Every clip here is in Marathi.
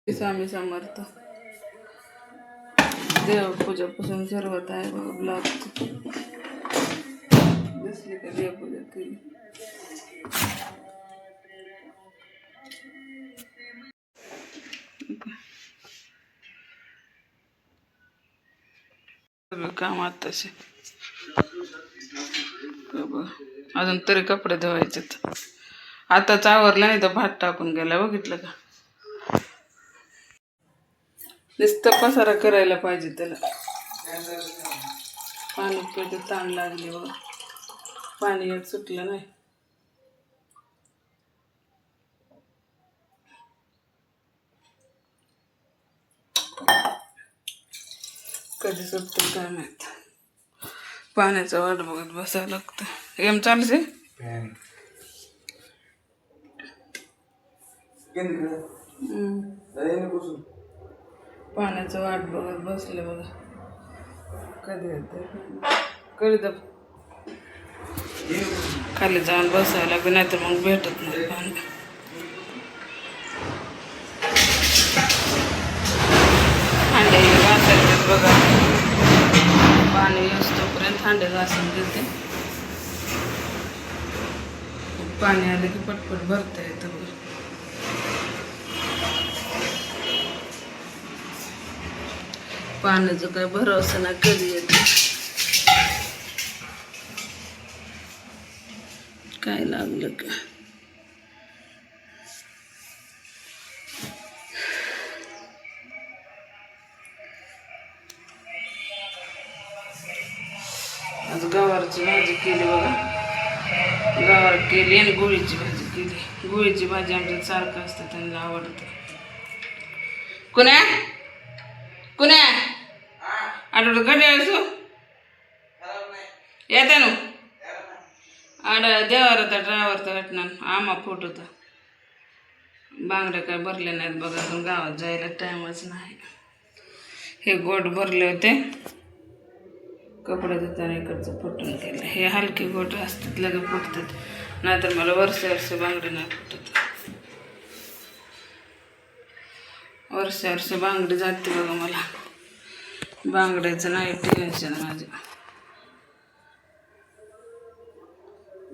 स्वामी समर्थ. देवपूजापासून सुरुवात आहे बघा ब्लॉगची. बसली का देवपूजा केली. सगळं काम आताशे अजून तरी कपडे धुवायचे. आताच आवरला नाही तर भात टाकून गेला. बघितलं का? नुसतं पसारा करायला पाहिजे त्याला. पाणी पिते ताण लागली बघ. पाणी एक सुटलं नाही. कधी सुटतं काय माहित. पाण्याचा वाट बघत बसायला लागतं. एम चालूच पाण्याचं वाट बघत बसले बघा. कधी येतं कधी तर खाली जाऊन बसायला लागतं, नाही तर मग भेटत नाही पाणी. हांडे घासायचे बघा. पाणी असतोपर्यंत हांडे घासून घेते. पाणी आलं की पटपट भरता येतं बघा. पाण्याचं काय भरोसा ना कधी येते काय लागलं का. आज गवारची भाजी केली बघा. गवार केली आणि गुळीची भाजी केली. गुळीची भाजी आमच्यात सारखं असतं, त्यांना आवडतं. कुण्या कुण्या आठवड्यात घड्याळ तू येते ना आड देवार होता ड्रायव्हर तर हटणार. आम्हा फोटो तर बांगड्या काय भरले नाहीत बघा. अजून गावात जायला टाइमच नाही. हे गोट भरले होते. कपडे धुताना इकडचं फुटून केलं. हे हलके गोट असतात लगे फुटतात. नाहीतर मला वर्षे बांगडी नाही फुटत. वर्षे बांगडी जाते बघा. मला बांगड्याचं नाही टेन्शन माझं.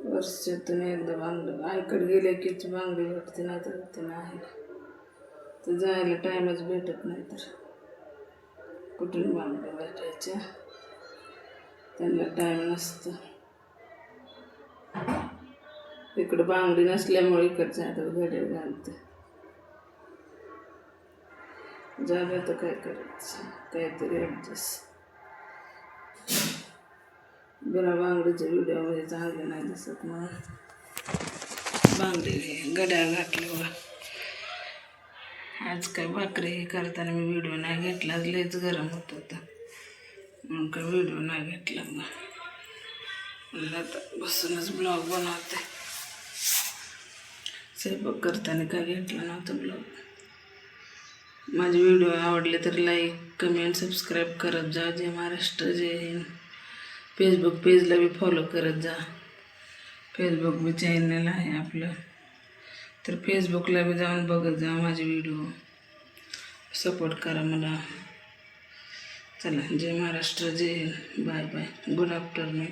वर्षातून एकदा बांगडी आईकडे गेले कीच बांगडी भेटते, नाही तर ते नाही. तर जायला टाईमच भेटत नाही. तर कुठून बांगडी भेटायच्या, त्यांना टाईम नसतं. इकडं बांगडी नसल्यामुळे इकडच्या हातात घड्याळ घालते. जागा तर काय करायचं, काहीतरी ॲडजस्ट. बिना बांगडीच्या व्हिडिओमध्ये चांगलं नाही दिसत. मग बांगडी घड्याळ घातली बघा. आज काय भाकरी हे करताना मी व्हिडिओ नाही घेतला. आज लयच गरम होत होतं म्हणून काय व्हिडिओ नाही घेतला. मग आता बसूनच ब्लॉग बनवते. स्वयंपाक करताना काय घेतलं नव्हतं ब्लॉग. माझे व्हिडिओ आवडले तर लाईक कमेंट सबस्क्राईब करत जा. जय महाराष्ट्र जय हिंद. फेसबुक पेजला बी फॉलो करत जा. फेसबुक बी चॅनल आहे आपलं, तर फेसबुकला बी जाऊन बघत जा माझे व्हिडिओ. सपोर्ट करा मला. चला जय महाराष्ट्र जय Hind. Bye bye. Good afternoon.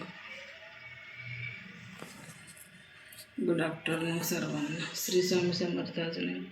Good afternoon सर्वांना. श्री स्वामी समर्थ. अजून